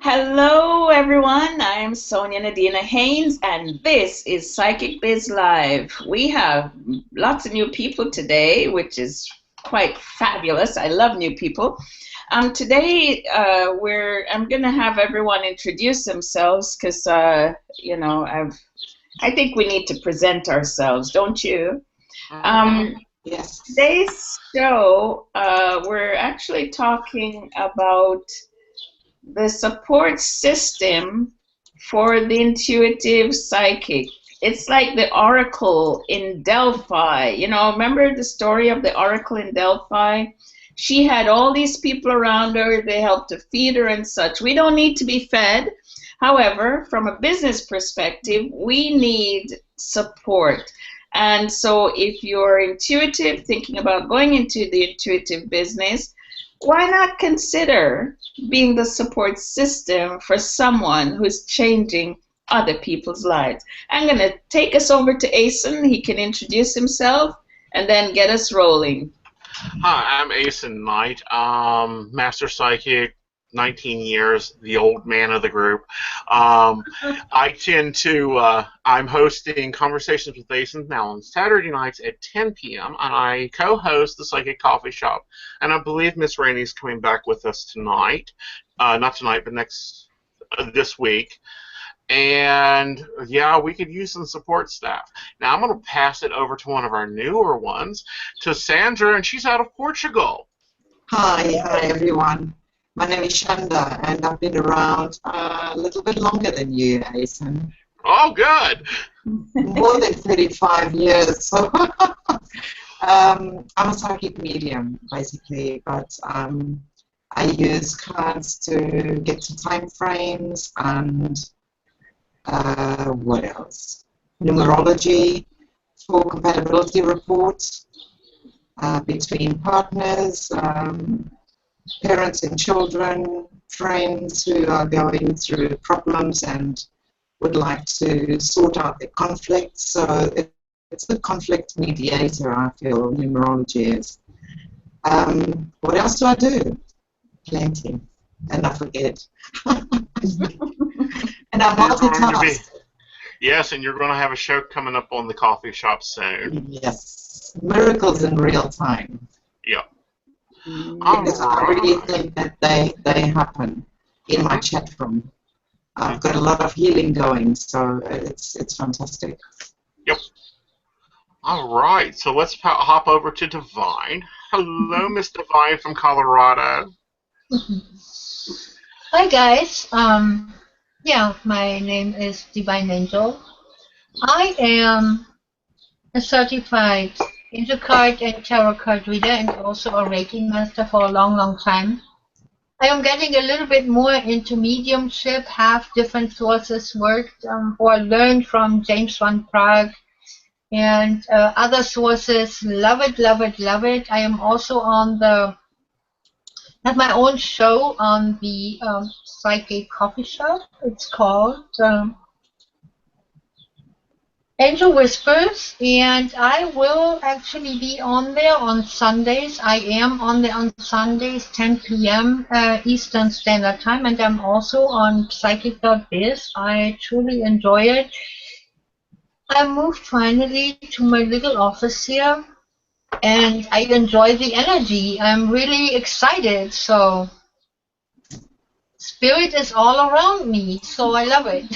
Hello, everyone. I am Sonia Nadina Haynes, and this is Psychic.biz Live. We have lots of new people today, which is quite fabulous. I love new people. Today, I'm going to have everyone introduce themselves because, I think we need to present ourselves, don't you? Yes. Today's show, we're actually talking about the support system for the intuitive psychic. It's like the oracle in Delphi. You know, remember the story of the oracle in Delphi? She had all these people around her. They helped to feed her and such. We don't need to be fed. However, from a business perspective, we need support. And so if you're intuitive, thinking about going into the intuitive business, why not consider being the support system for someone who's changing other people's lives? I'm going to take us over to Aeson. He can introduce himself and then get us rolling. Hi, I'm Aeson Knight, Master Psychic, 19 years, the old man of the group. I'm hosting Conversations with Aeson now on Saturday nights at 10 p.m. and I co-host the Psychic Coffee Shop. And I believe Miss Rainey's coming back with us tonight. Not tonight, but this week. And yeah, we could use some support staff. Now I'm going to pass it over to one of our newer ones, to Sandra, and she's out of Portugal. Hi everyone. My name is Shanda, and I've been around a little bit longer than you, Aeson. Oh, good. More than 35 years. So I'm a psychic medium, basically, but I use cards to get to time frames and what else? Numerology for compatibility reports between partners, parents and children, friends who are going through problems and would like to sort out their conflicts. So it's a conflict mediator, I feel, numerology is. What else do I do? Plenty. And I forget. And I multitask. Yes, and you're going to have a show coming up on the coffee shop soon. Yes. Miracles in real time. Yeah. Because I really think that they happen in my chat room. I've got a lot of healing going, so it's fantastic. Yep. All right, so let's hop over to Divine. Hello, Miss Divine from Colorado. Hi guys. Yeah, my name is Divine Angel. I am a certified angel card and tarot card reader, and also a Reiki master for a long time. I am getting a little bit more into mediumship, have different sources worked or learned from James Van Praagh and other sources. Love it, love it, love it. I am also have my own show on the Psychic Coffee Shop. It's called Angel Whispers, and I will actually be on there on Sundays. I am on there on Sundays, 10 p.m. Eastern Standard Time, and I'm also on Psychic.biz. I truly enjoy it. I moved finally to my little office here, and I enjoy the energy. I'm really excited, so spirit is all around me, so I love it.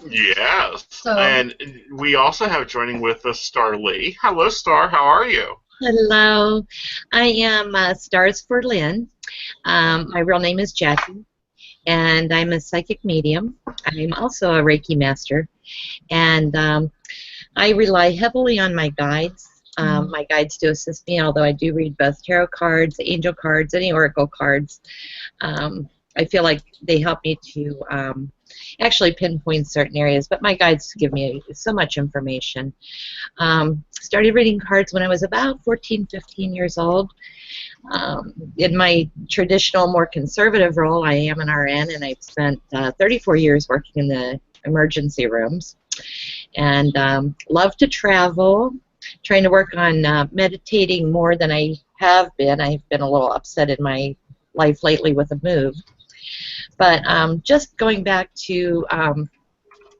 Yes. So, and we also have joining with us Star Lee. Hello, Star. How are you? Hello. I am Stars for Lynn. My real name is Jackie, and I'm a psychic medium. I'm also a Reiki master, and I rely heavily on my guides. My guides do assist me, although I do read both tarot cards, angel cards, any oracle cards. I feel like they help me to actually pinpoint certain areas, but my guides give me so much information. Started reading cards when I was about 14, 15 years old. In my traditional, more conservative role, I am an RN, and I've spent 34 years working in the emergency rooms. And love to travel, trying to work on meditating more than I have been. I've been a little upset in my life lately with a move. But just going back to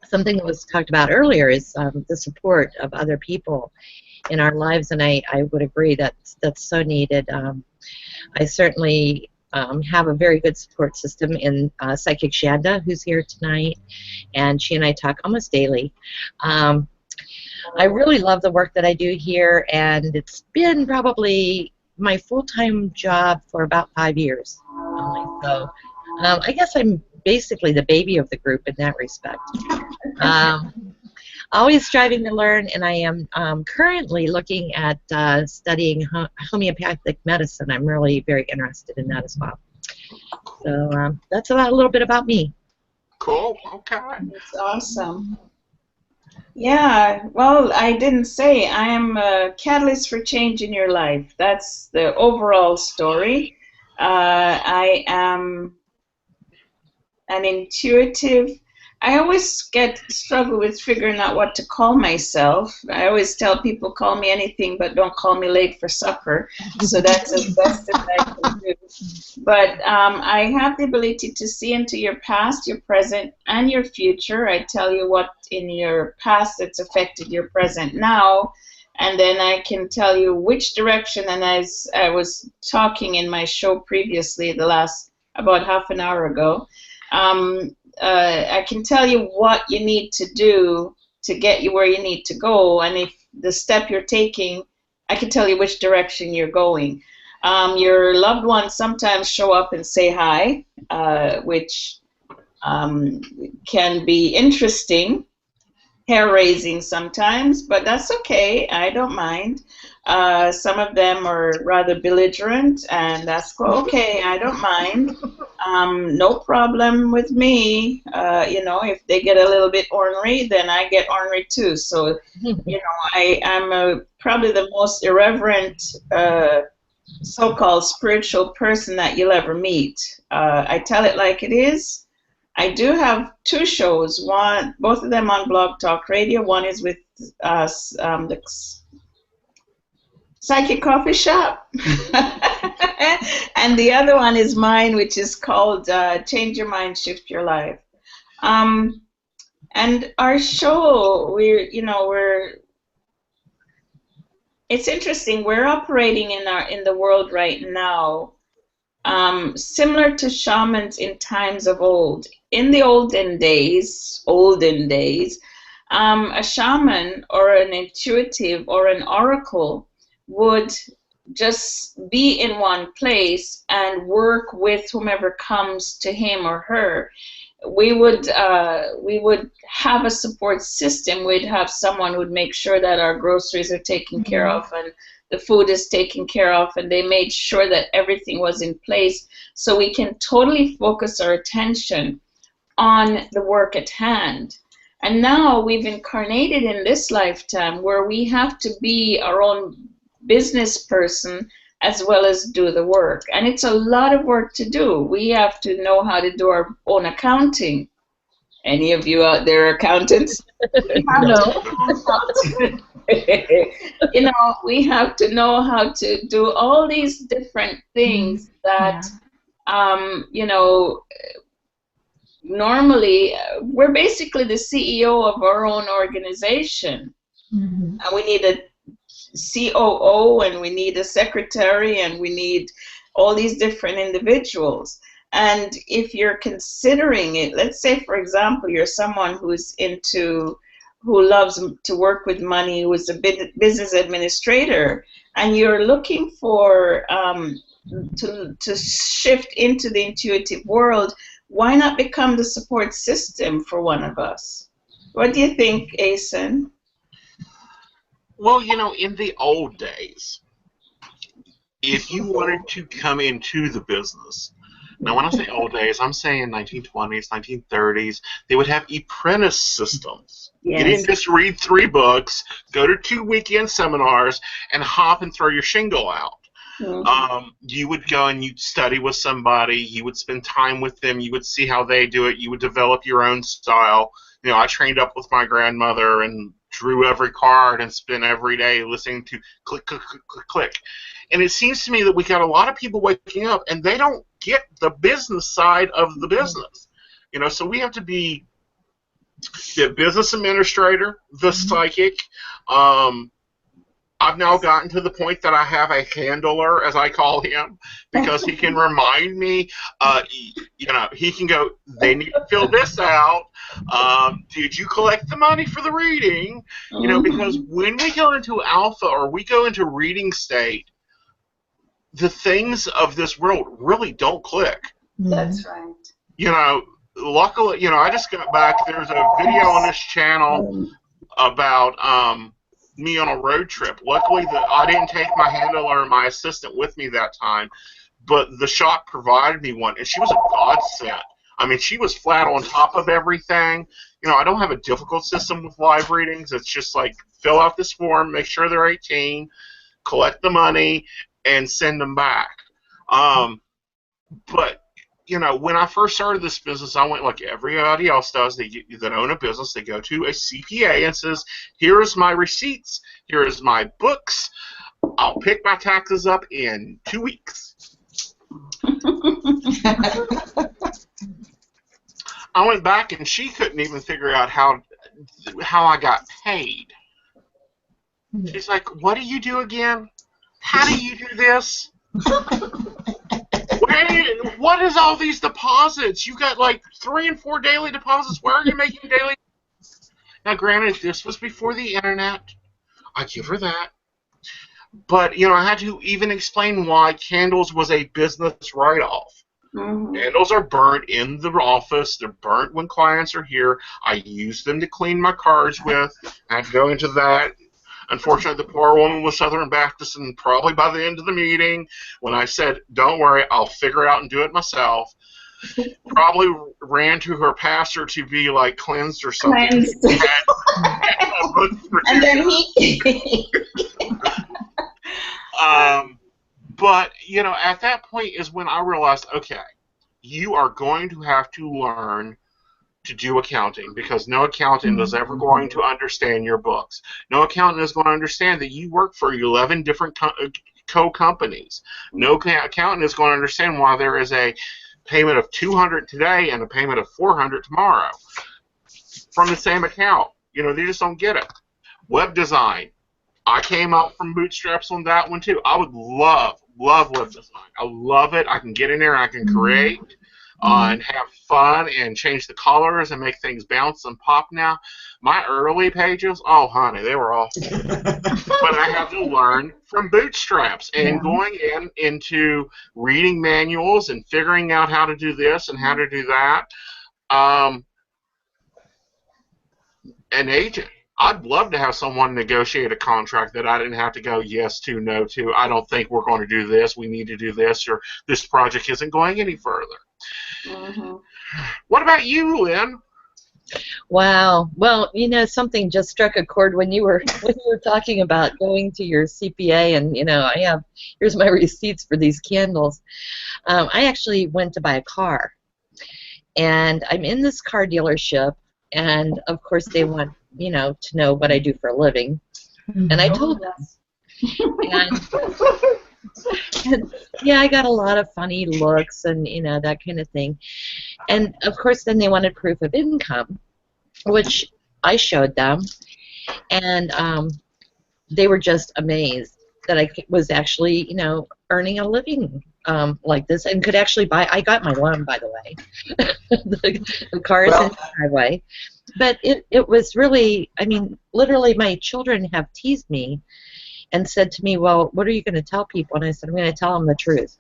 something that was talked about earlier is the support of other people in our lives, and I would agree that that's so needed. I certainly have a very good support system in Psychic Shanda, who's here tonight, and she and I talk almost daily. I really love the work that I do here, and it's been probably my full-time job for about 5 years. So I guess I'm basically the baby of the group in that respect. Always striving to learn, and I am currently looking at studying homeopathic medicine. I'm really very interested in that as well. So that's a little bit about me. Cool. Okay. That's awesome. Yeah, well, I didn't say I am a catalyst for change in your life. That's the overall story. I am an intuitive. I always struggle with figuring out what to call myself. I always tell people, call me anything, but don't call me late for supper. So that's as best as I can do. But I have the ability to see into your past, your present, and your future. I tell you what in your past that's affected your present now, and then I can tell you which direction. And as I was talking in my show previously, about half an hour ago, I can tell you what you need to do to get you where you need to go, and if the step you're taking, I can tell you which direction you're going. Your loved ones sometimes show up and say hi, which can be interesting, hair-raising sometimes, but that's okay. I don't mind. Some of them are rather belligerent, and that's okay. I don't mind. No problem with me. You know, if they get a little bit ornery, then I get ornery too. So, you know, I'm probably the most irreverent so-called spiritual person that you'll ever meet. I tell it like it is. I do have 2 shows. Both of them on Blog Talk Radio. One is with the Psychic Coffee Shop, and the other one is mine, which is called Change Your Mind, Shift Your Life. And our show, it's interesting. We're operating in the world right now, similar to shamans in times of old. In the olden days, a shaman or an intuitive or an oracle would just be in one place and work with whomever comes to him or her. We would have a support system. We'd have someone who'd make sure that our groceries are taken care of and the food is taken care of, and they made sure that everything was in place so we can totally focus our attention on the work at hand. And now we've incarnated in this lifetime where we have to be our own business person as well as do the work. And it's a lot of work to do. We have to know how to do our own accounting. Any of you out there are accountants? No. You know, we have to know how to do all these different things that, you know, normally we're basically the CEO of our own organization. And we need a COO, and we need a secretary, and we need all these different individuals. And if you're considering it, let's say, for example, you're someone who loves to work with money, who is a business administrator, and you're looking for to shift into the intuitive world, why not become the support system for one of us? What do you think, Aeson? Well, you know, in the old days, if you wanted to come into the business, now when I say old days, I'm saying 1920s, 1930s, they would have apprentice systems. Yes. You didn't just read 3 books, go to 2 weekend seminars, and hop and throw your shingle out. You would go and you'd study with somebody, you would spend time with them, you would see how they do it, you would develop your own style. You know, I trained up with my grandmother and drew every card and spent every day listening to click, click, click, click, click. And it seems to me that we got a lot of people waking up and they don't get the business side of the business. You know, so we have to be the business administrator, the psychic. I've now gotten to the point that I have a handler, as I call him, because he can remind me. You know, he can go, they need to fill this out. Did you collect the money for the reading? You know, because when we go into alpha or we go into reading state, the things of this world really don't click. That's right. You know, luckily, you know, I just got back. There's a video on this channel about me on a road trip. Luckily, I didn't take my handler or my assistant with me that time, but the shop provided me one, and she was a godsend. I mean, she was flat on top of everything. You know, I don't have a difficult system with live readings. It's just like fill out this form, make sure they're 18, collect the money, and send them back. But you know, when I first started this business, I went like everybody else does. That own a business, they go to a CPA and says, "Here is my receipts. Here is my books. I'll pick my taxes up in 2 weeks." I went back and she couldn't even figure out how I got paid. She's like, "What do you do again? How do you do this? What is all these deposits? You got like 3 and 4 daily deposits. Where are you making daily?" Now, granted, this was before the internet. I give her that. But, you know, I had to even explain why candles was a business write-off. Candles are burnt in the office. They're burnt when clients are here. I use them to clean my cars with. I had to go into that. Unfortunately, the poor woman was Southern Baptist, and probably by the end of the meeting, when I said, "Don't worry, I'll figure it out and do it myself," probably ran to her pastor to be like cleansed or something. Cleansed. And then he. But you know, at that point is when I realized, okay, you are going to have to learn to do accounting, because no accountant is ever going to understand your books. No accountant is going to understand that you work for 11 different co-companies. No accountant is going to understand why there is a payment of $200 today and a payment of $400 tomorrow from the same account. You know, they just don't get it. Web design. I came up from bootstraps on that one too. I would love web design. I love it. I can get in there and I can create. And have fun and change the colors and make things bounce and pop now. My early pages, oh, honey, they were awesome. But I had to learn from bootstraps and going into reading manuals and figuring out how to do this and how to do that. An agent. I'd love to have someone negotiate a contract that I didn't have to go yes to, no to. I don't think we're going to do this. We need to do this, or this project isn't going any further. What about you, Lynn? Wow. Well, you know, something just struck a chord when you were talking about going to your CPA, and you know, here's my receipts for these candles. I actually went to buy a car, and I'm in this car dealership, and of course they want, you know, to know what I do for a living, and I told them. And yeah, I got a lot of funny looks and, you know, that kind of thing. And, of course, then they wanted proof of income, which I showed them. And they were just amazed that I was actually, you know, earning a living like this and could actually buy. I got my loan, by the way. the car is in the driveway. But it was really, I mean, literally my children have teased me and said to me, "Well, what are you going to tell people?" And I said, "I'm going to tell them the truth."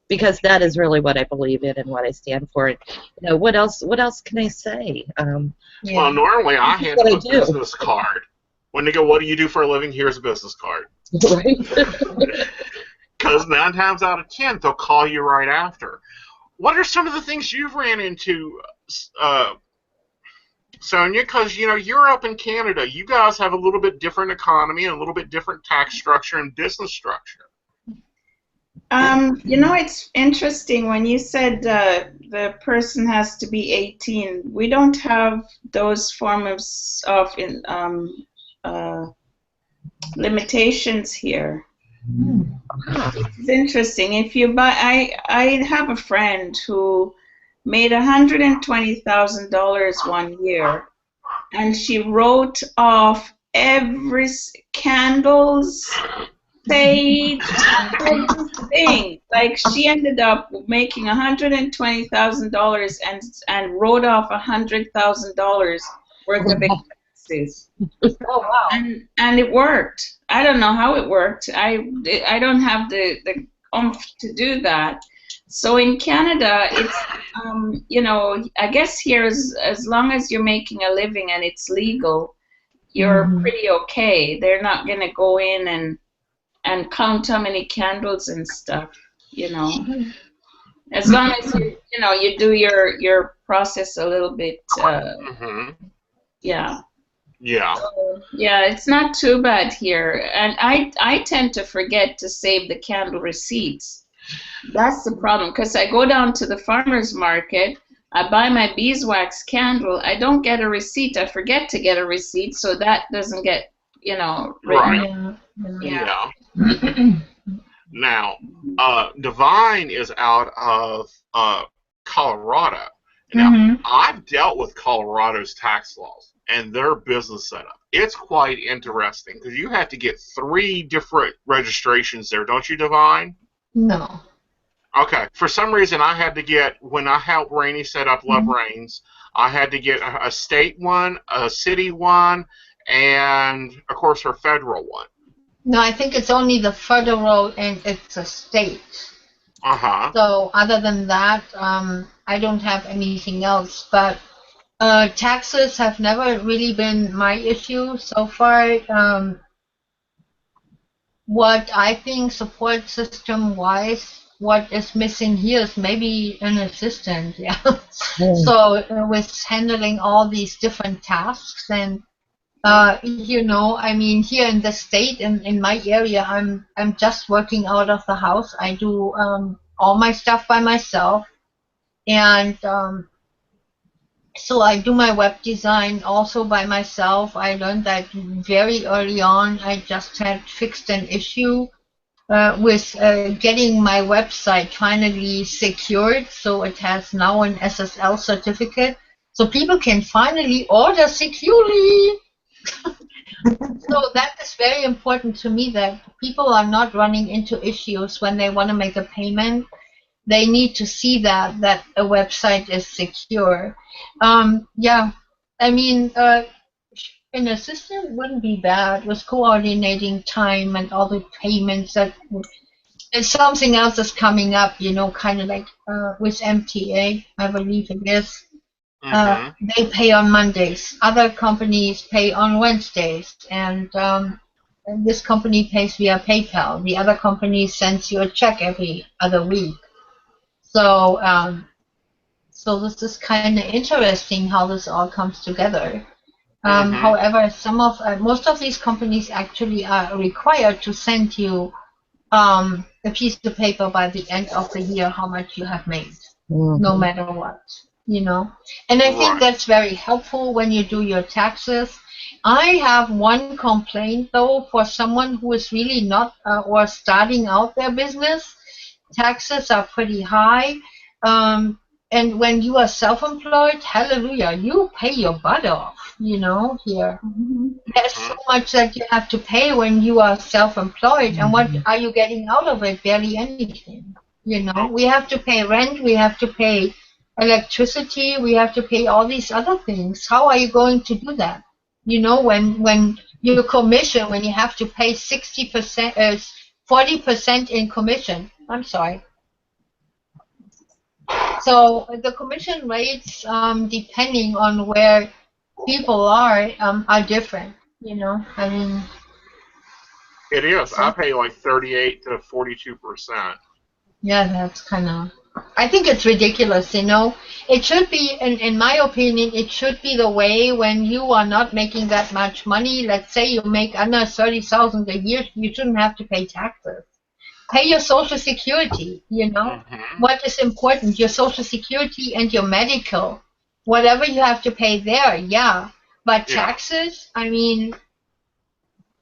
Because that is really what I believe in and what I stand for. And, you know, what else can I say? Well, normally I hand them a business card. When they go, "What do you do for a living?" Here's a business card. Right. Because 9 times out of 10, they'll call you right after. What are some of the things you've ran into, Sonia? Because, you know, Europe and Canada, you guys have a little bit different economy and a little bit different tax structure and business structure. You know, it's interesting when you said the person has to be 18. We don't have those forms of limitations here. It's interesting. If you buy, I have a friend who made $120,000 one year, and she wrote off every candles, sage, everything. Like she ended up making $120,000 and wrote off $100,000 worth of expenses. Oh wow. And it worked. I don't know how it worked. I don't have the oomph to do that. So in Canada, it's you know, I guess here as long as you're making a living and it's legal, you're pretty okay. They're not gonna go in and count how many candles and stuff, you know. As long as you know you do your process a little bit, yeah. Yeah. So, yeah, it's not too bad here, and I tend to forget to save the candle receipts. That's the problem, because I go down to the farmer's market, I buy my beeswax candle, I don't get a receipt, I forget to get a receipt, so that doesn't get, you know, written. Right. Yeah. Now, Divine is out of Colorado. Now, I've dealt with Colorado's tax laws and their business setup. It's quite interesting because you have to get 3 different registrations there, don't you, Divine? No. Okay. For some reason, I had to get, when I helped Rainey set up Love Reigns, I had to get a state one, a city one, and, of course, her federal one. No, I think it's only the federal and it's a state. So other than that, I don't have anything else. But taxes have never really been my issue so far. What I think support system wise, what is missing here is maybe an assistant. Yeah. So with handling all these different tasks and you know, I mean, here in the state, in my area, I'm just working out of the house. I do all my stuff by myself, and so I do my web design also by myself. I learned that very early on. I just had fixed an issue with getting my website finally secured, so it has now an SSL certificate, so people can finally order securely. So that is very important to me, that people are not running into issues when they want to make a payment. They need to see that a website is secure. Yeah, I mean, an assistant wouldn't be bad with coordinating time and all the payments. That and something else is coming up, you know, kind of like with MTA, I believe it is. They pay on Mondays. Other companies pay on Wednesdays, and this company pays via PayPal. The other company sends you a check every other week. So, so this is kind of interesting how this all comes together. However, most of these companies actually are required to send you a piece of paper by the end of the year how much you have made, no matter what. You know, and I think that's very helpful when you do your taxes. I have one complaint though, for someone who is really not or starting out their business. Taxes are pretty high, and when you are self-employed, hallelujah, you pay your butt off. You know, here there's so much that you have to pay when you are self-employed, and what are you getting out of it? Barely anything. You know, we have to pay rent, we have to pay electricity, we have to pay all these other things. How are you going to do that? You know, when your commission, when you have to pay 60%, 40% in commission. I'm sorry. So the commission rates, depending on where people are different. You know, I mean. It is. So, I pay like 38 to 42%. Yeah, that's kind of. I think it's ridiculous, you know. It should be, in my opinion, it should be the way when you are not making that much money. Let's say you make under 30,000 a year, you shouldn't have to pay taxes. Pay your Social Security, you know. What is important? Your Social Security and your medical. Whatever you have to pay there, yeah. But taxes, I mean,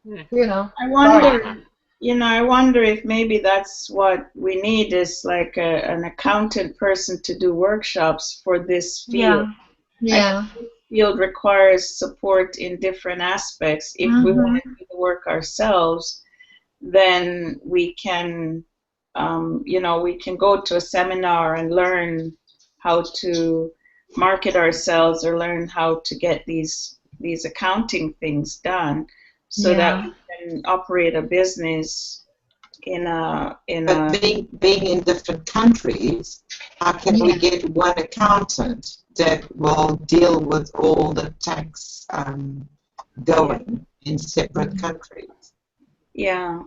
you know. I wonder. You know, I wonder if maybe that's what we need is like an accountant person to do workshops for this field. Yeah. I think this field requires support in different aspects. If we want to do the work ourselves, then we can, you know, we can go to a seminar and learn how to market ourselves or learn how to get these accounting things done so that we can operate a business But being in different countries, how can we get one accountant that will deal with all the tax going in separate countries? Yeah.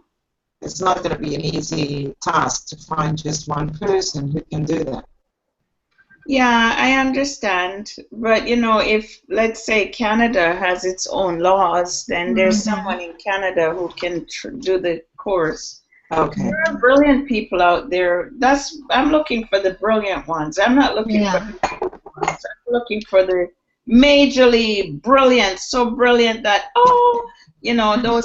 It's not going to be an easy task to find just one person who can do that. Yeah, I understand. But, you know, if, let's say, Canada has its own laws, then there's someone in Canada who can do the course. Okay. There are brilliant people out there. I'm looking for the brilliant ones. I'm not looking for the brilliant ones. I'm looking for the majorly brilliant, so brilliant that, you know, those...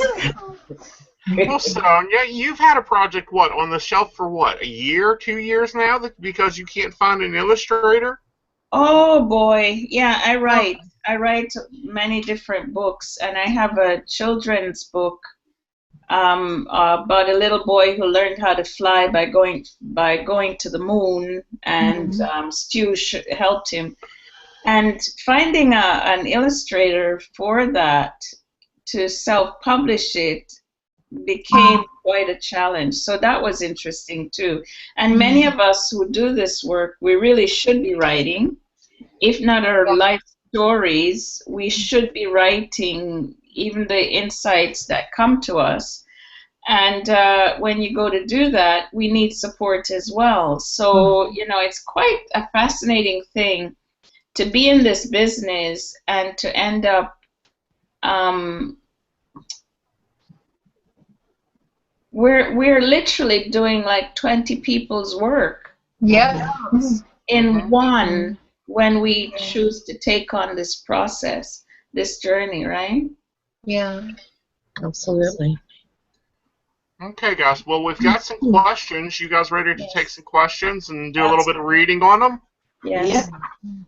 Well, Sonia, you've had a project, what, on the shelf for what, a year, 2 years now, because you can't find an illustrator? Oh, boy. Yeah, I write. I write many different books, and I have a children's book about a little boy who learned how to fly by going to the moon, and Stu helped him. And finding an illustrator for that to self-publish it became quite a challenge. So that was interesting too. And many of us who do this work, we really should be writing. If not our life stories, we should be writing even the insights that come to us. And when you go to do that, we need support as well. So, you know, it's quite a fascinating thing to be in this business and to end up we're literally doing like 20 people's work in one when we choose to take on this process, this journey, right? Yeah, absolutely. Okay, guys. Well, we've got some questions. You guys ready to take some questions and do a little bit of reading on them? Yes.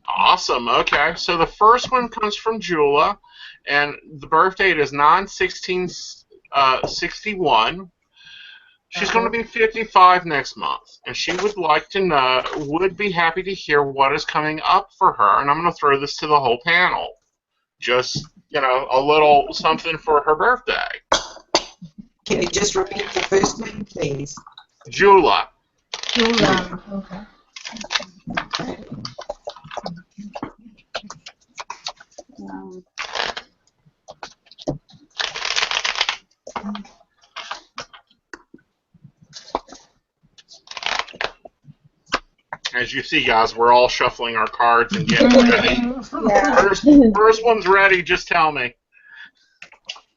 Awesome. Okay. So the first one comes from Jula, and the birth date is 9/16/61. She's going to be 55 next month, and she would like to know, would be happy to hear what is coming up for her, and I'm going to throw this to the whole panel. Just, you know, a little something for her birthday. Can you just repeat the first name, please? Jula. Jula. Okay. As you see, guys, we're all shuffling our cards and getting ready. First one's ready. Just tell me.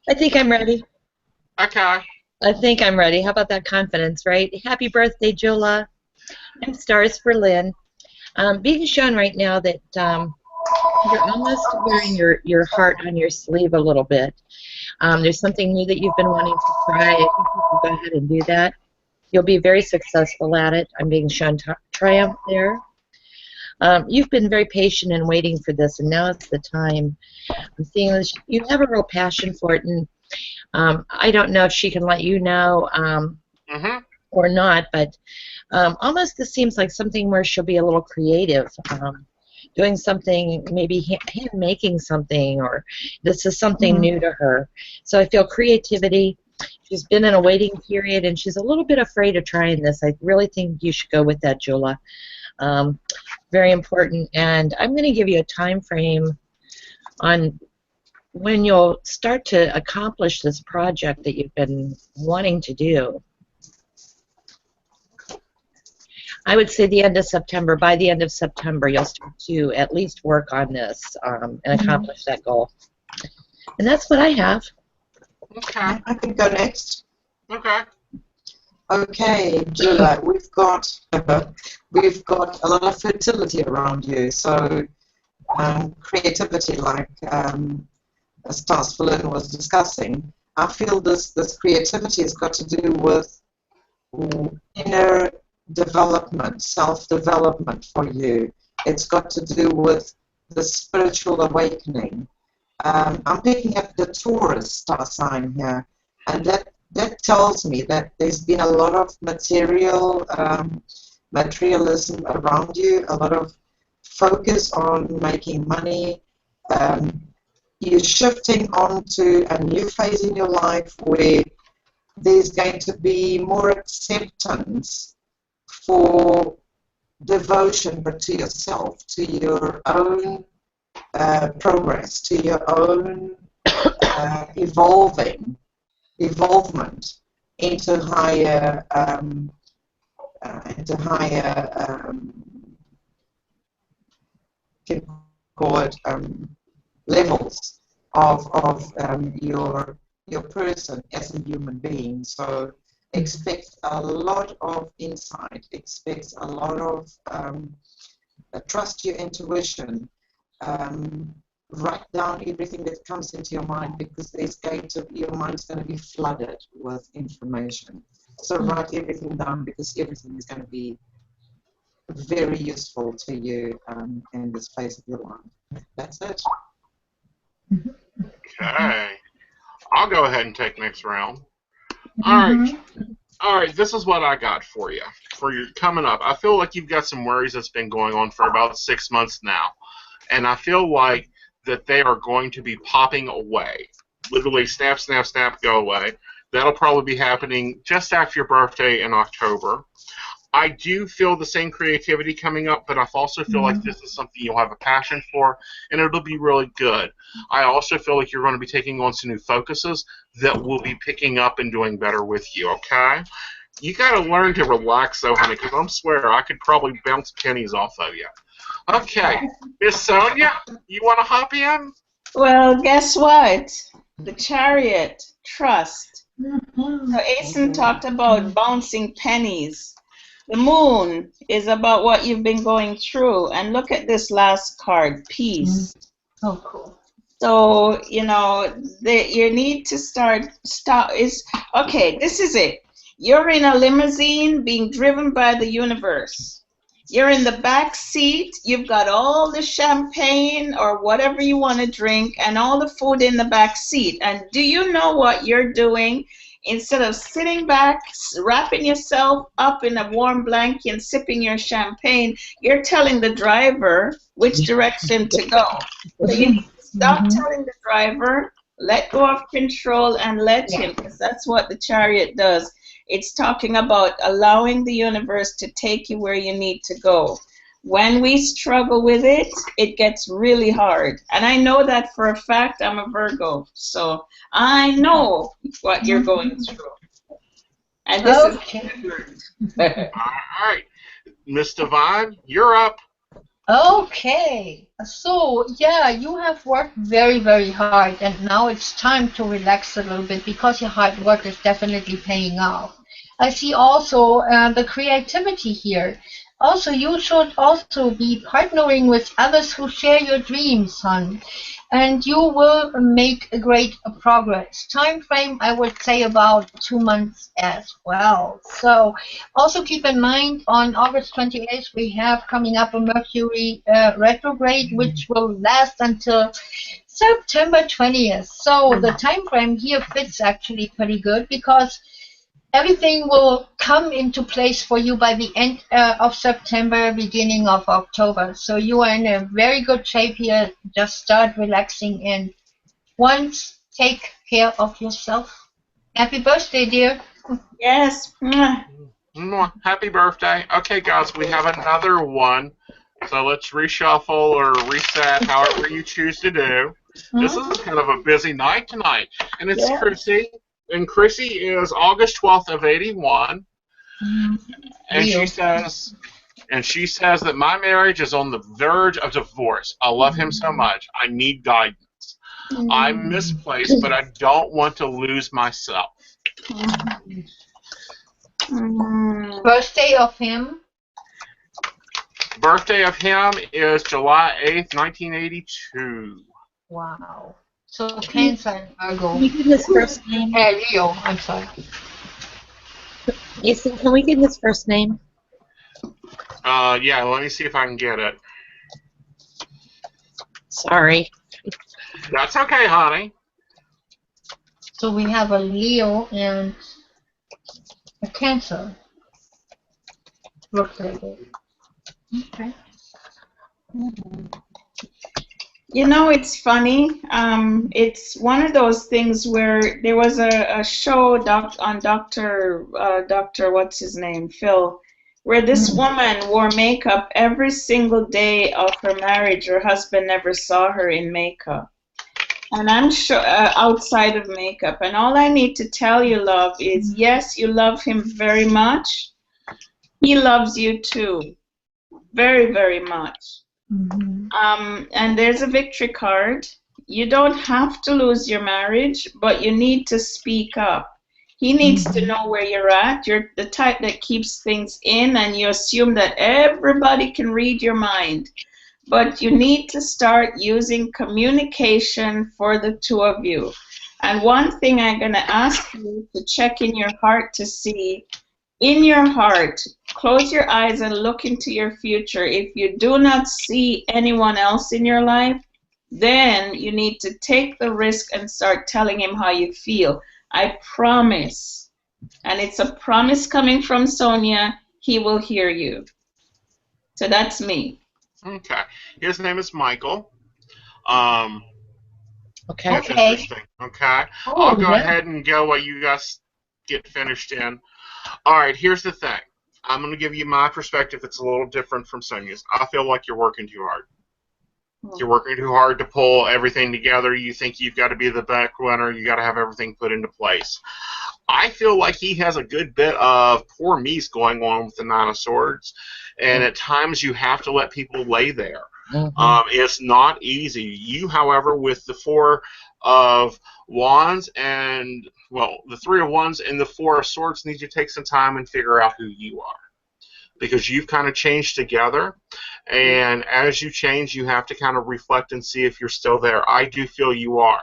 I think I'm ready. Okay. I think I'm ready. How about that confidence, right? Happy birthday, Jula. I'm Stars for Lynn. Being shown right now that you're almost wearing your heart on your sleeve a little bit. There's something new that you've been wanting to try. I think you can go ahead and do that. You'll be very successful at it. I'm being shown triumph there. You've been very patient and waiting for this, and now it's the time. I'm seeing this. You have a real passion for it, and I don't know if she can let you know or not, but almost this seems like something where she'll be a little creative, doing something, maybe hand making something, or this is something new to her. So I feel creativity. She's been in a waiting period, and she's a little bit afraid of trying this. I really think you should go with that, Jula. Very important. And I'm going to give you a time frame on when you'll start to accomplish this project that you've been wanting to do. I would say the end of September. By the end of September, you'll start to at least work on this and accomplish that goal. And that's what I have. Okay. I can go next. Okay. Okay, Jula, we've got a lot of fertility around you. So creativity, like Stars Berlin was discussing, I feel this creativity has got to do with inner development, self-development for you. It's got to do with the spiritual awakening. I'm picking up the Taurus star sign here, and that tells me that there's been a lot of materialism around you, a lot of focus on making money. You're shifting onto a new phase in your life where there's going to be more acceptance for devotion, but to yourself, to your own progress, to your own evolvement into higher can call it levels of your person as a human being. So expect a lot of insight, expect a lot of trust your intuition. Write down everything that comes into your mind, because your mind's going to be flooded with information. So write everything down, because everything is going to be very useful to you in this phase of your life. That's it. Okay. I'll go ahead and take next round. All right, this is what I got for you. For your coming up, I feel like you've got some worries that's been going on for about 6 months now. And I feel like that they are going to be popping away. Literally, snap, snap, snap, go away. That'll probably be happening just after your birthday in October. I do feel the same creativity coming up, but I also feel like this is something you'll have a passion for, and it'll be really good. I also feel like you're going to be taking on some new focuses that will be picking up and doing better with you, okay? You got to learn to relax, though, honey, because I swear I could probably bounce pennies off of you. Okay, Miss Sonia, you want to hop in? Well, guess what? The Chariot, trust. So Aeson talked about bouncing pennies. The Moon is about what you've been going through. And look at this last card, peace. Oh, cool. So, you need to okay, this is it. You're in a limousine being driven by the universe. You're in the back seat. You've got all the champagne or whatever you want to drink and all the food in the back seat. And do you know what you're doing? Instead of sitting back, wrapping yourself up in a warm blanket and sipping your champagne, you're telling the driver which direction to go. So you need to stop telling the driver, let go of control, and let him, because that's what the Chariot does. It's talking about allowing the universe to take you where you need to go. When we struggle with it, it gets really hard. And I know that for a fact. I'm a Virgo, so I know what you're going through. And this is all right. Miss Divine, you're up. Okay, so yeah, you have worked very, very hard, and now it's time to relax a little bit, because your hard work is definitely paying off. I see also the creativity here. Also, you should also be partnering with others who share your dreams, son, and you will make a great progress. Time frame, I would say about 2 months as well. So also keep in mind, on August 28th, we have coming up a Mercury retrograde, which will last until September 20th. So the time frame here fits actually pretty good, because everything will come into place for you by the end of September, beginning of October. So you are in a very good shape here. Just start relaxing, and once take care of yourself. Happy birthday, dear. Yes. Happy birthday. Okay, guys, we have another one. So let's reshuffle or reset, however you choose to do. This is kind of a busy night tonight. And it's Chrissy. And Chrissy is August 12th of 81. And she says that my marriage is on the verge of divorce. I love him so much. I need guidance. I'm misplaced, but I don't want to lose myself. Birthday of him? Birthday of him is July 8th, 1982. Wow. So Cancer and Virgo. Can we get his first name? Leo, I'm sorry. Aeson, can we get his first name? Yeah, let me see if I can get it. Sorry. That's okay, honey. So we have a Leo and a Cancer. Looks like it. Okay. You know, it's funny. It's one of those things where there was a show on Dr. What's his name, Phil, where this woman wore makeup every single day of her marriage. Her husband never saw her in makeup. And I'm sure outside of makeup. And all I need to tell you, love, is yes, you love him very much. He loves you too, very, very much. And there's a victory card. You don't have to lose your marriage, but you need to speak up. He needs to know where you're at. You're the type that keeps things in, and you assume that everybody can read your mind. But you need to start using communication for the two of you. And one thing I'm going to ask you to check in your heart to see, in your heart, close your eyes and look into your future. If you do not see anyone else in your life, then you need to take the risk and start telling him how you feel. I promise, and it's a promise coming from Sonia, he will hear you. So that's me. Okay. His name is Michael. Okay. That's interesting. Okay. Oh, I'll go yeah. ahead and go while you guys get finished in. All right, here's the thing. I'm going to give you my perspective that's a little different from Sonia's. I feel like you're working too hard. You're working too hard to pull everything together. You think you've got to be the back runner. You got to have everything put into place. I feel like he has a good bit of poor me's going on with the Nine of Swords, and at times you have to let people lay there. It's not easy. You, however, with the Four of Wands and, well, the Three of Wands and the Four of Swords, need to take some time and figure out who you are, because you've kind of changed together, and as you change, you have to kind of reflect and see if you're still there. I do feel you are.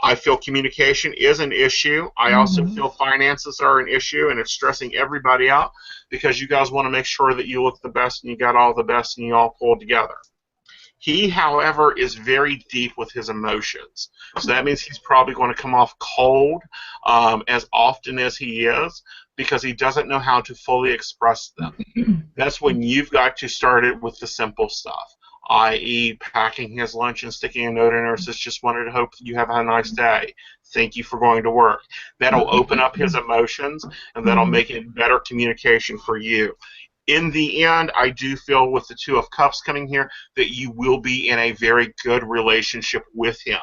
I feel communication is an issue. I also feel finances are an issue, and it's stressing everybody out because you guys want to make sure that you look the best and you got all the best and you all pull together. He, however, is very deep with his emotions. So that means he's probably going to come off cold as often as he is, because he doesn't know how to fully express them. That's when you've got to start it with the simple stuff, i.e. packing his lunch and sticking a note in there that says, just wanted to hope that you have a nice day. Thank you for going to work. That'll open up his emotions, and that'll make it better communication for you. In the end, I do feel with the Two of Cups coming here that you will be in a very good relationship with him.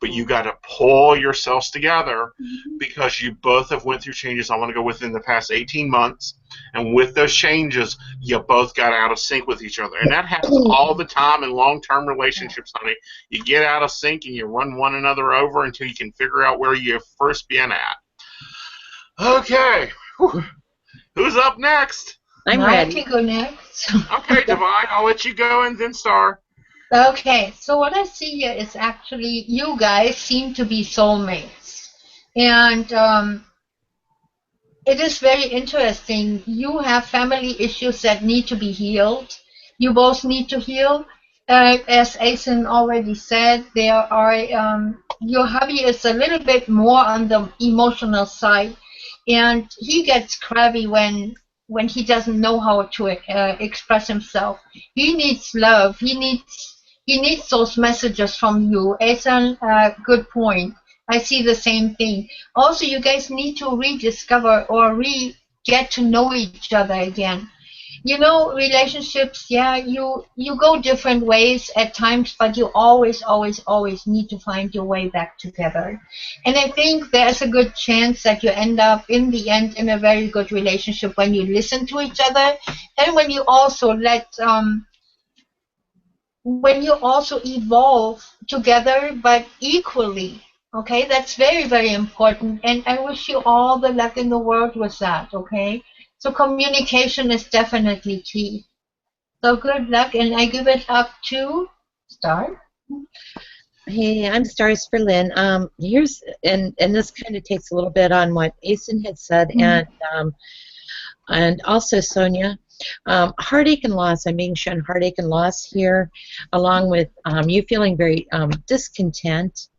But you got to pull yourselves together, because you both have went through changes. I want to go within the past 18 months. And with those changes, you both got out of sync with each other. And that happens all the time in long-term relationships, honey. You get out of sync and you run one another over until you can figure out where you've first been at. Okay. Whew. Who's up next? I'm ready. I can go next. Okay, Divine, I'll let you go and then Star. Okay, so what I see here is actually you guys seem to be soulmates. And it is very interesting. You have family issues that need to be healed. You both need to heal. As Aeson already said, there are your hubby is a little bit more on the emotional side, and he gets crabby when he doesn't know how to express himself. He needs love. He needs those messages from you. Aeson, good point. I see the same thing. Also, you guys need to rediscover or get to know each other again. You know, relationships, yeah, you go different ways at times, but you always need to find your way back together. And I think there's a good chance that you end up, in the end, in a very good relationship when you listen to each other, and when you also when you also evolve together, but equally. Okay, that's very, very important, and I wish you all the luck in the world with that, okay? So communication is definitely key. So good luck, and I give it up to Star. Hey, I'm Stars for Lynn. Here's and this kind of takes a little bit on what Aeson had said, and also Sonia. Heartache and loss. I'm being shown heartache and loss here, along with you feeling very discontent,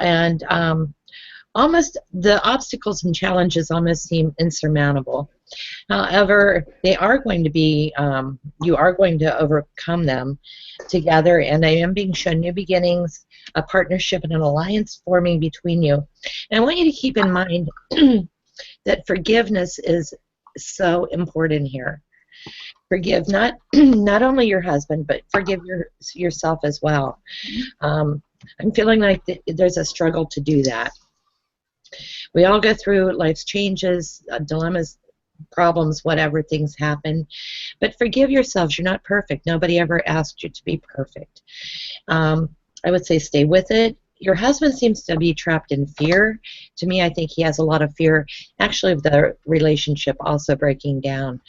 and almost the obstacles and challenges almost seem insurmountable. However, they are going to be, you are going to overcome them together, and I am being shown new beginnings, a partnership and an alliance forming between you. And I want you to keep in mind that forgiveness is so important here. Forgive not not only your husband, but forgive yourself as well. I'm feeling like there's a struggle to do that. We all go through life's changes, dilemmas, problems, whatever, things happen. But forgive yourselves. You're not perfect. Nobody ever asked you to be perfect. I would say stay with it. Your husband seems to be trapped in fear. To me, I think he has a lot of fear, actually, of the relationship also breaking down.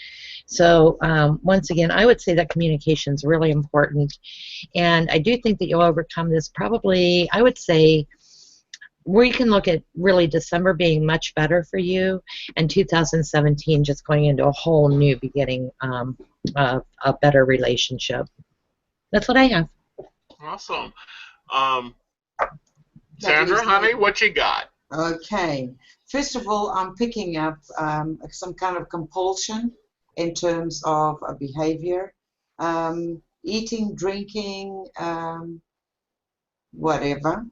So once again, I would say that communication is really important. And I do think that you'll overcome this probably, I would say, we can look at really December being much better for you, and 2017 just going into a whole new beginning, a better relationship. That's what I have. Awesome. Sandra, honey, what you got? Okay. First of all, I'm picking up some kind of compulsion in terms of behavior, eating, drinking, whatever.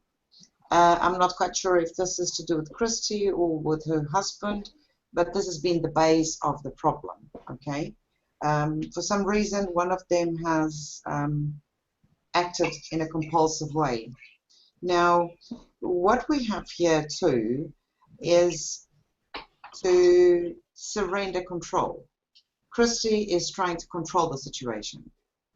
I'm not quite sure if this is to do with Christy or with her husband, but this has been the base of the problem, okay? For some reason, one of them has acted in a compulsive way. Now, what we have here too is to surrender control. Christy is trying to control the situation.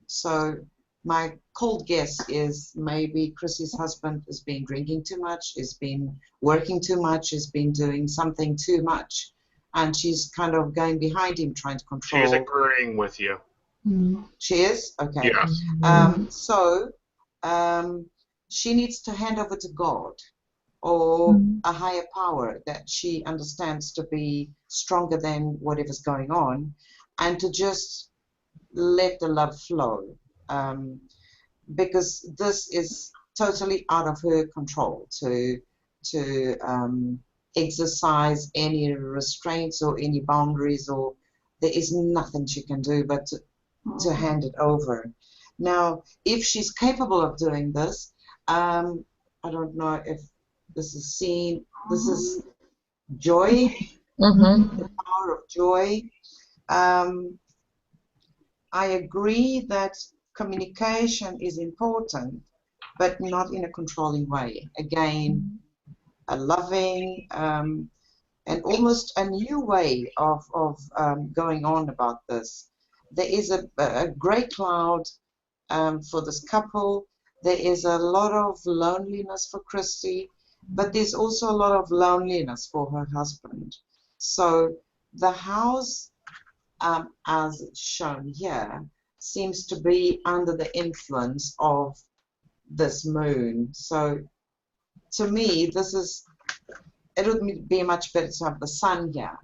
So my cold guess is maybe Chrissy's husband has been drinking too much, has been working too much, has been doing something too much, and she's kind of going behind him trying to control. She's agreeing with you. She is? Okay. Yes. So she needs to hand over to God or a higher power that she understands to be stronger than whatever's going on, and to just let the love flow. Because this is totally out of her control to exercise any restraints or any boundaries, or there is nothing she can do but to hand it over. Now, if she's capable of doing this, I don't know if this is seen. This is joy, the power of joy. I agree that communication is important, but not in a controlling way. Again, a loving and almost a new way of going on about this. There is a great cloud for this couple. There is a lot of loneliness for Christy, but there's also a lot of loneliness for her husband. So the house, as shown here, seems to be under the influence of this moon. So to me, it would be much better to have the sun here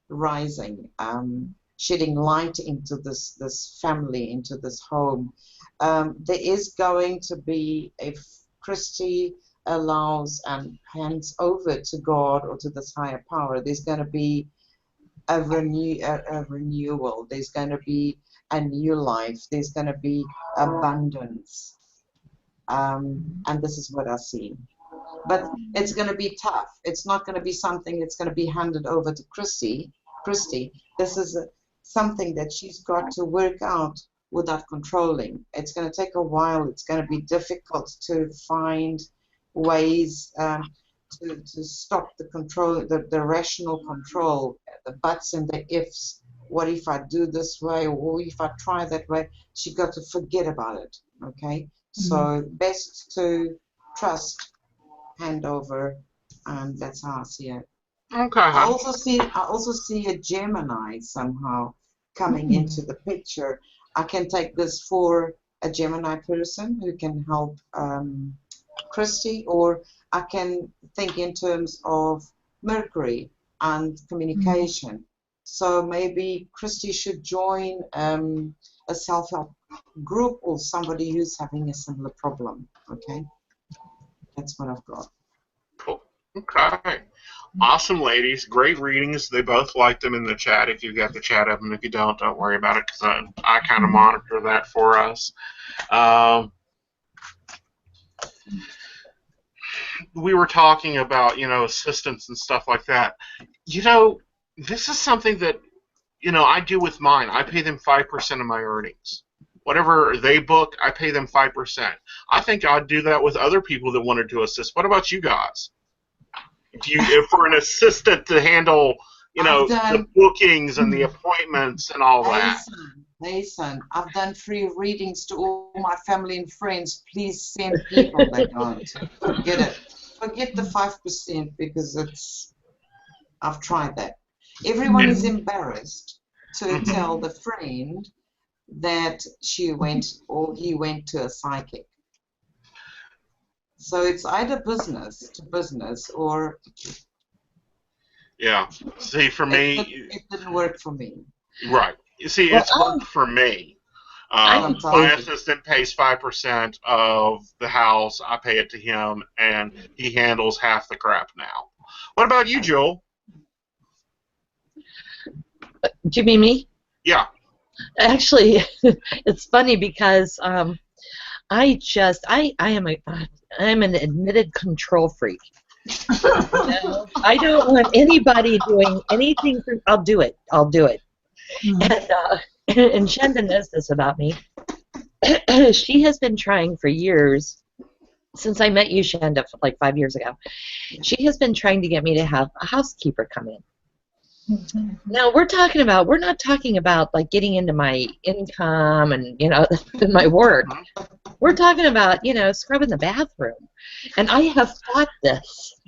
rising, shedding light into this family, into this home. There is going to be, if Christy allows and hands over to God or to this higher power, there's going to be a renewal. There's going to be a new life. There's going to be abundance. And this is what I see. But it's going to be tough. It's not going to be something that's going to be handed over to Christy. This is something that she's got to work out without controlling. It's going to take a while. It's going to be difficult to find ways to stop the control, the rational control, the buts and the ifs. What if I do this way, or if I try that way? She got to forget about it. Okay, so best to trust, hand over, and that's how I see it. Okay. I also see a Gemini somehow coming into the picture. I can take this for a Gemini person who can help Christy, or I can think in terms of Mercury and communication. So maybe Christy should join a self-help group or somebody who's having a similar problem. Okay, that's what I've got. Cool. Okay. Awesome, ladies. Great readings. They both like them in the chat if you've got the chat up, and if you don't worry about it, because I kind of monitor that for us. We were talking about, assistants and stuff like that. This is something that, I do with mine. I pay them 5% of my earnings. Whatever they book, I pay them 5%. I think I'd do that with other people that wanted to assist. What about you guys? If for an assistant to handle, the bookings and the appointments and all that. Aeson, I've done free readings to all my family and friends. Please send people that don't. Forget it. Forget the 5% because I've tried that. Everyone is embarrassed to tell the friend that she went or he went to a psychic. So it's either business to business or... Yeah. See, for me... It didn't work for me. Right. You see, it's worked for me. My assistant pays 5% of the house. I pay it to him, and he handles half the crap now. What about you, Joel? Do you mean me? Yeah. Actually, it's funny because I'm an admitted control freak. I don't want anybody doing anything. I'll do it. And Shenda knows this about me. She has been trying for years, since I met you, Shenda, like 5 years ago. She has been trying to get me to have a housekeeper come in. Now we're not talking about like getting into my income and my work. We're talking about scrubbing the bathroom, and I have fought this.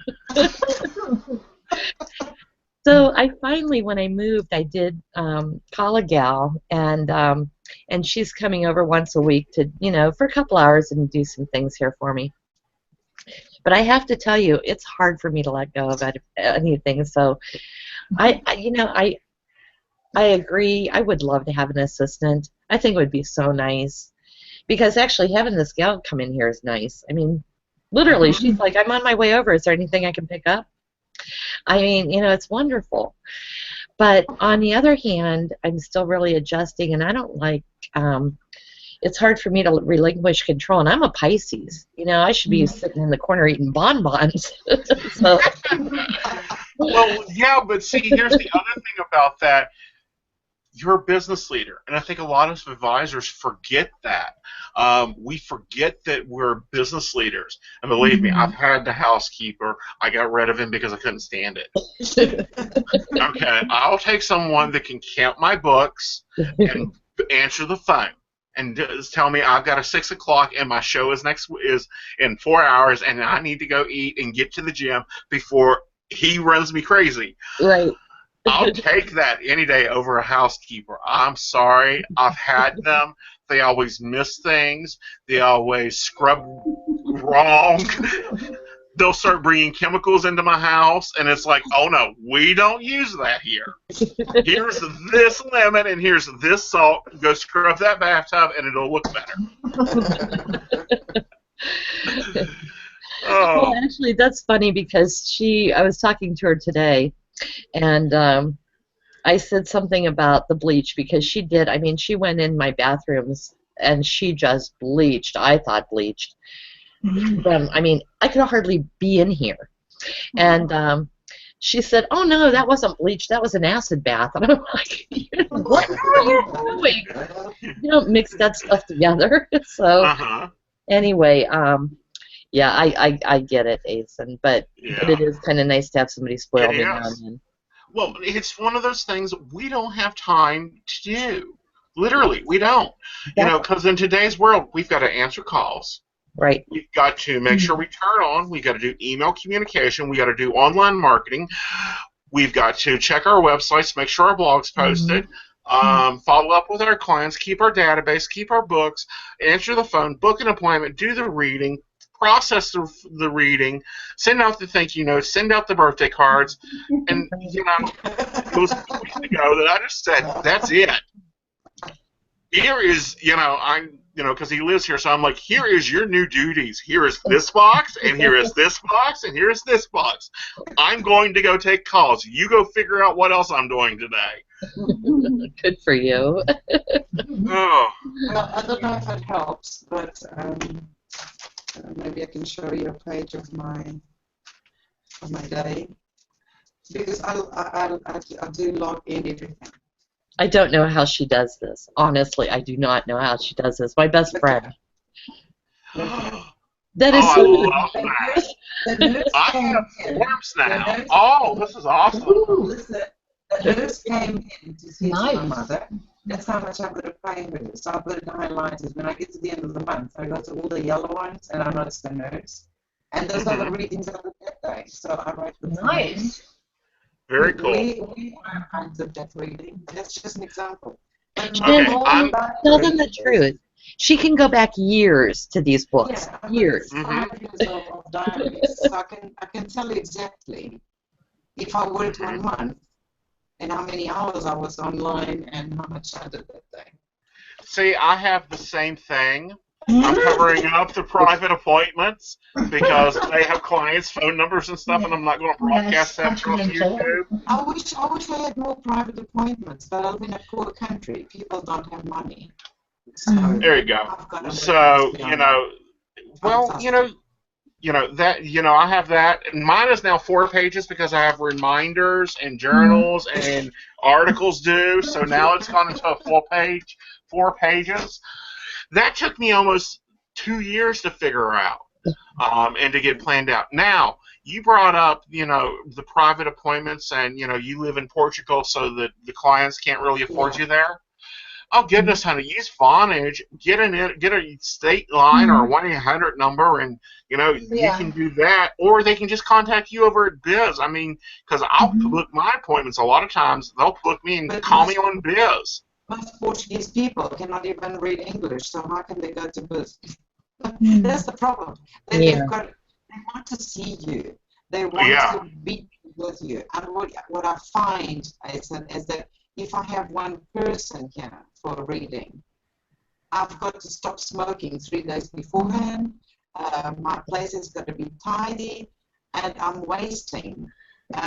So I finally, when I moved, I did call a gal, and she's coming over once a week to for a couple hours and do some things here for me. But I have to tell you, it's hard for me to let go of anything. So I agree. I would love to have an assistant. I think it would be so nice, because actually having this gal come in here is nice. I mean, literally, she's like, I'm on my way over. Is there anything I can pick up? I mean, it's wonderful. But on the other hand, I'm still really adjusting, and I don't like, it's hard for me to relinquish control, and I'm a Pisces. I should be sitting in the corner eating bonbons. So. Well, yeah, but see, here's the other thing about that. You're a business leader, and I think a lot of advisors forget that. We forget that we're business leaders. And believe me, I've had the housekeeper. I got rid of him because I couldn't stand it. Okay, I'll take someone that can count my books and answer the phone and just tell me I've got a 6 o'clock and my show is in 4 hours, and I need to go eat and get to the gym before he runs me crazy. Right. I'll take that any day over a housekeeper. I'm sorry. I've had them. They always miss things. They always scrub wrong. They'll start bringing chemicals into my house, and it's like, oh, no, we don't use that here. Here's this lemon, and here's this salt. Go scrub that bathtub, and it'll look better. Oh. Well, actually, that's funny because I was talking to her today, and I said something about the bleach because she did. I mean, she went in my bathrooms and she just bleached. I thought bleached. I mean, I could hardly be in here. And she said, oh, no, that wasn't bleach. That was an acid bath. And I'm like, what are you doing? You don't mix that stuff together. So anyway, yeah, I get it, Aeson, but it is kind of nice to have somebody spoil me now and then. Well, it's one of those things we don't have time to do. Literally, we don't. Because in today's world, we've got to answer calls. Right. We've got to make sure we turn on. We've got to do email communication. We've got to do online marketing. We've got to check our websites, make sure our blog's posted, follow up with our clients, keep our database, keep our books, answer the phone, book an appointment, do the reading, process the reading, send out the thank you notes, send out the birthday cards, and it was 2 weeks ago that I just said, that's it. Here is, because he lives here, so I'm like, here is your new duties. Here is this box, and here is this box, and here is this box. I'm going to go take calls. You go figure out what else I'm doing today. Good for you. Oh. Well, I don't know if it helps, but maybe I can show you a page of my day, because I do log in everything. I don't know how she does this. Honestly, I do not know how she does this. My best friend. That is I love that. I came have in. forms now. Oh, this is awesome. Listen, the nurse came in to see my mother. That's how much I'm going to pay her. So I put it in highlighters. When I get to the end of the month, I go to all the yellow ones, and I notice the nurse. And those are the readings of that day. So I write the Nice. Very cool. We are kinds of death reading. That's just an example. Tell them the truth. She can go back years to these books. Yeah, years. 5 years of diaries. So I can tell you exactly if I worked 1 month and how many hours I was online and how much I did that day. See, I have the same thing. I'm covering up the private appointments because they have clients' phone numbers and stuff, and I'm not going to broadcast that across YouTube. I wish I had more private appointments, but I live in a poor country. People don't have money. So there you go. So I have that. And mine is now 4 pages because I have reminders and journals and articles due. So now it's gone into a full page, 4 pages. That took me almost 2 years to figure out and to get planned out. Now, you brought up, the private appointments, and, you live in Portugal, so that the clients can't really afford you there. Oh, goodness, honey, use Vonage, get a state line or a 1-800 number, and, you can do that. Or they can just contact you over at Biz. I mean, because I'll book my appointments a lot of times. They'll book me and call me on Biz. Most Portuguese people cannot even read English, so how can they go to Biz? That's the problem. They want to see you. They want to be with you. And what I find is that if I have one person here for a reading, I've got to stop smoking 3 days beforehand. My place is going to be tidy, and I'm wasting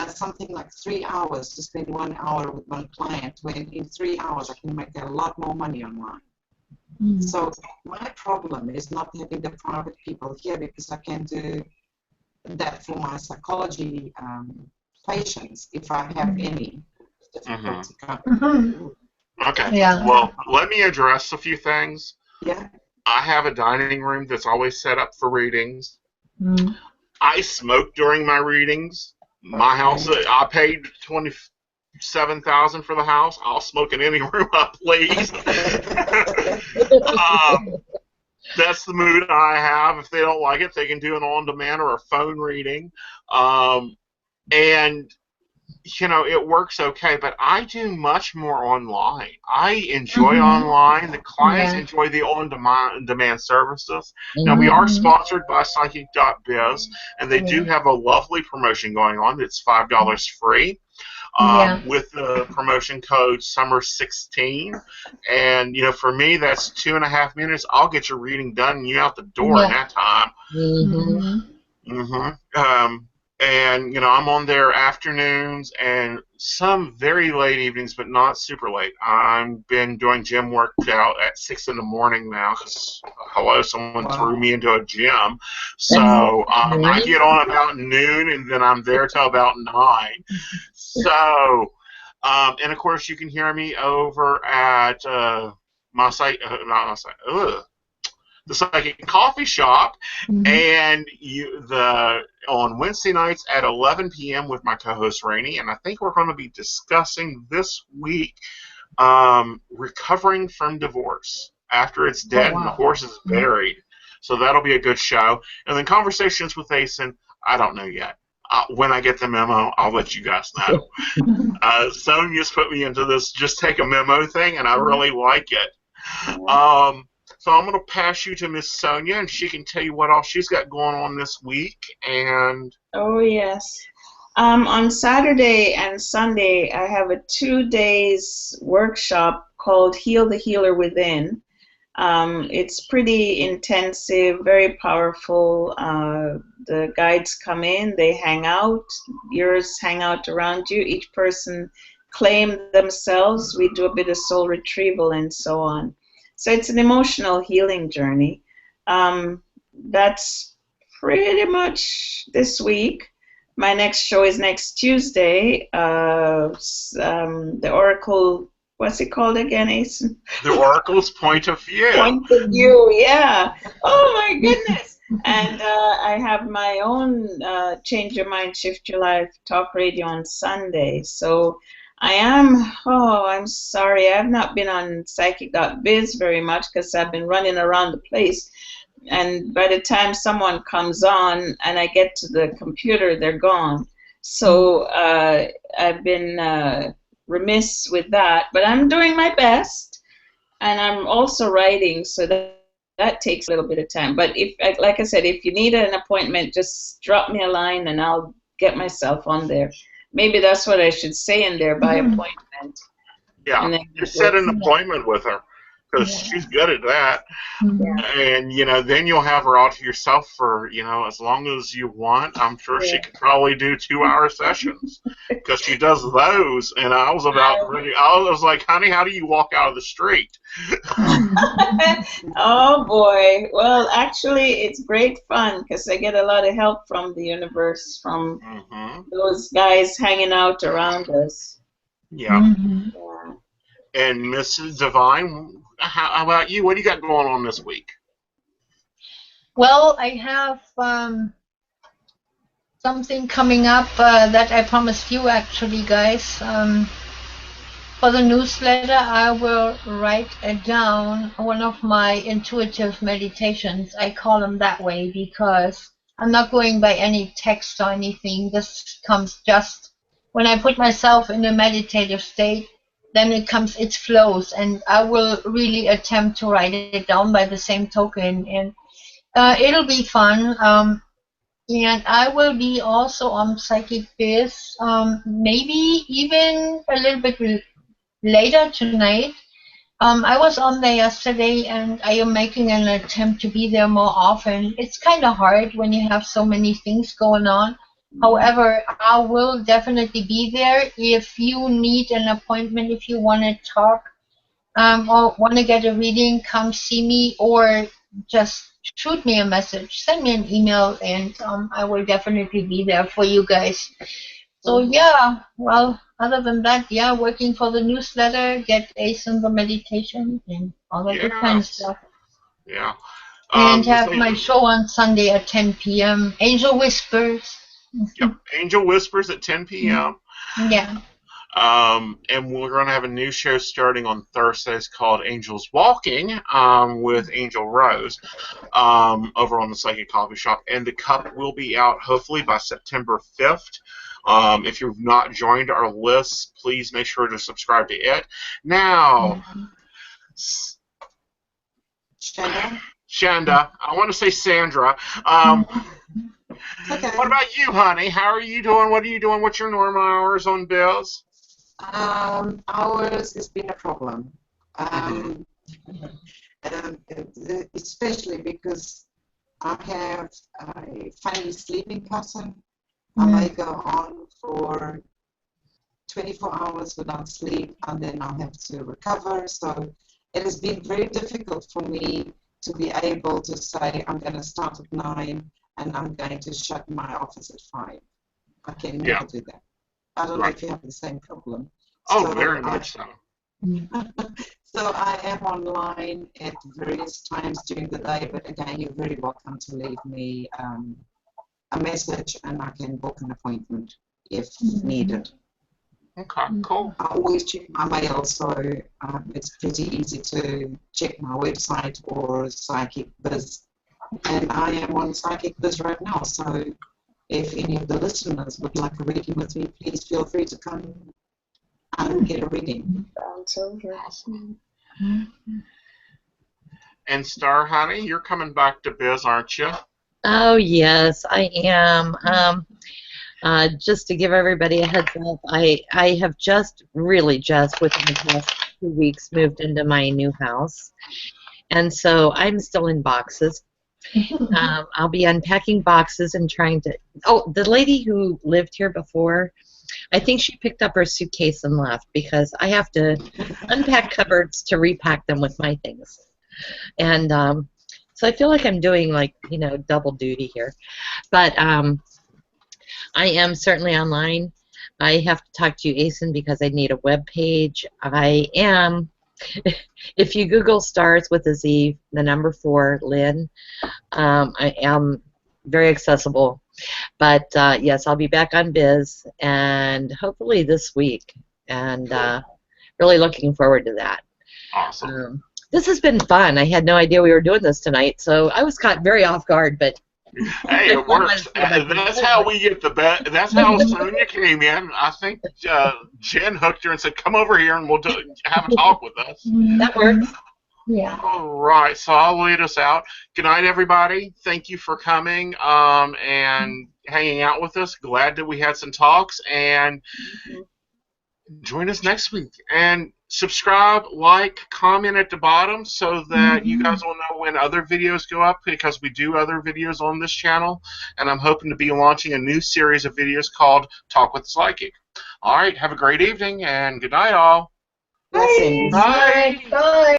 something like 3 hours to spend 1 hour with one client, when in 3 hours I can make a lot more money online. So my problem is not having the private people here, because I can do that for my psychology patients if I have any difficulty coming. Okay. Yeah. Well, let me address a few things. Yeah. I have a dining room that's always set up for readings. I smoke during my readings. My house, I paid $27,000 for the house. I'll smoke in any room I please. That's the mood I have. If they don't like it, they can do an on-demand or a phone reading. And it works okay, but I do much more online. I enjoy online. The clients enjoy the on-demand services. Now, we are sponsored by Psychic.biz, and they do have a lovely promotion going on. It's $5 free with the promotion code SUMMER16. And, for me, that's 2.5 minutes. I'll get your reading done and you out the door in that time. And, I'm on there afternoons and some very late evenings, but not super late. I've been doing gym workout at 6 in the morning now because, someone threw me into a gym. So I get on about noon, and then I'm there till about 9. So, and, of course, you can hear me over at my site, the Psychic Coffee Shop, and on Wednesday nights at 11 p.m. with my co-host Rainey, and I think we're going to be discussing this week recovering from divorce after it's dead and the horse is buried. So that'll be a good show. And then Conversations with Aeson, I don't know yet. When I get the memo, I'll let you guys know. Sonia's put me into this just take a memo thing, and I really like it. So I'm going to pass you to Miss Sonia, and she can tell you what all she's got going on this week. And Oh, yes. On Saturday and Sunday, I have a 2 days workshop called Heal the Healer Within. It's pretty intensive, very powerful. The guides come in, they hang out, yours hang out around you. Each person claim themselves. We do a bit of soul retrieval and so on. So it's an emotional healing journey. That's pretty much this week. My next show is next Tuesday. The Oracle, what's it called again, Aeson? the Oracle's Point of View. Point of View, yeah. Oh my goodness. And I have my own Change Your Mind, Shift Your Life talk radio on Sunday. So I'm sorry, I've not been on Psychic.biz very much because I've been running around the place. And by the time someone comes on and I get to the computer, they're gone. So I've been remiss with that, but I'm doing my best, and I'm also writing, so that takes a little bit of time. But if, like I said, if you need an appointment, just drop me a line and I'll get myself on there. Maybe that's what I should say in there, by appointment. Yeah, And then just set an appointment with her, because she's good at that. And, then you'll have her all to yourself for, as long as you want. I'm sure she could probably do 2-hour sessions, because she does those. And I was about ready. I was like, honey, how do you walk out of the street? Oh, boy. Well, actually, it's great fun, because I get a lot of help from the universe, from those guys hanging out around us. Yeah. And Mrs. Divine, how about you? What do you got going on this week? Well, I have something coming up that I promised you, actually, guys. For the newsletter, I will write down one of my intuitive meditations. I call them that way because I'm not going by any text or anything. This comes just when I put myself in a meditative state. Then it flows, and I will really attempt to write it down by the same token, and it'll be fun. And I will be also on Psychic.biz, maybe even a little bit later tonight. I was on there yesterday, and I am making an attempt to be there more often. It's kind of hard when you have so many things going on. However, I will definitely be there. If you need an appointment, if you want to talk or want to get a reading, come see me, or just shoot me a message, send me an email, and I will definitely be there for you guys. So yeah, well, other than that, working for the newsletter, get Aeson the meditation, and all that good kind of stuff. Yeah. And have my show on Sunday at 10 p.m. Angel Whispers. Yep, Angel Whispers at 10 p.m. Yeah. And we're going to have a new show starting on Thursdays called Angels Walking with Angel Rose over on the Psychic Coffee Shop. And the cup will be out hopefully by September 5th. If you've not joined our list, please make sure to subscribe to it. Now, Shanda, I want to say Sandra. Okay. What about you, honey? How are you doing? What are you doing? What's your normal hours on Biz? Hours has been a problem. Especially because I have a funny sleeping pattern. I may go on for 24 hours without sleep, and then I'll have to recover. So it has been very difficult for me to be able to say I'm going to start at 9 and I'm going to shut my office at 5. I can never do that. I don't know if you have the same problem. Oh, very much so. So I am online at various times during the day, but again, you're very welcome to leave me a message and I can book an appointment if needed. Okay, cool. I always check my mail, so it's pretty easy to check my website or Psychic.biz. And I am on Psychic.biz right now, so if any of the listeners would like a reading with me, please feel free to come and get a reading. Bounce over. And Star Honey, you're coming back to Biz, aren't you? Oh, yes, I am. Just to give everybody a heads up, I have really just within the past 2 weeks moved into my new house. And so I'm still in boxes. I'll be unpacking boxes and trying to... Oh, the lady who lived here before, I think she picked up her suitcase and left because I have to unpack cupboards to repack them with my things. And so I feel like I'm doing, like, double duty here. But I am certainly online. I have to talk to you, Aeson, because I need a web page. I am... If you Google stars with a Z, the number 4, Lynn, I am very accessible. But yes, I'll be back on Biz, and hopefully this week, and really looking forward to that. Awesome. This has been fun. I had no idea we were doing this tonight, so I was caught very off guard, but hey, it works. That's how we get the best. That's how Sonia came in. I think Jen hooked her and said, "Come over here and we'll have a talk with us." That works. Yeah. All right, so I'll lead us out. Good night, everybody. Thank you for coming and hanging out with us. Glad that we had some talks, and join us next week. And subscribe, like, comment at the bottom so that you guys will know when other videos go up, because we do other videos on this channel, and I'm hoping to be launching a new series of videos called Talk with the Psychic. All right, have a great evening, and good night, all. Blessings. Bye. Bye.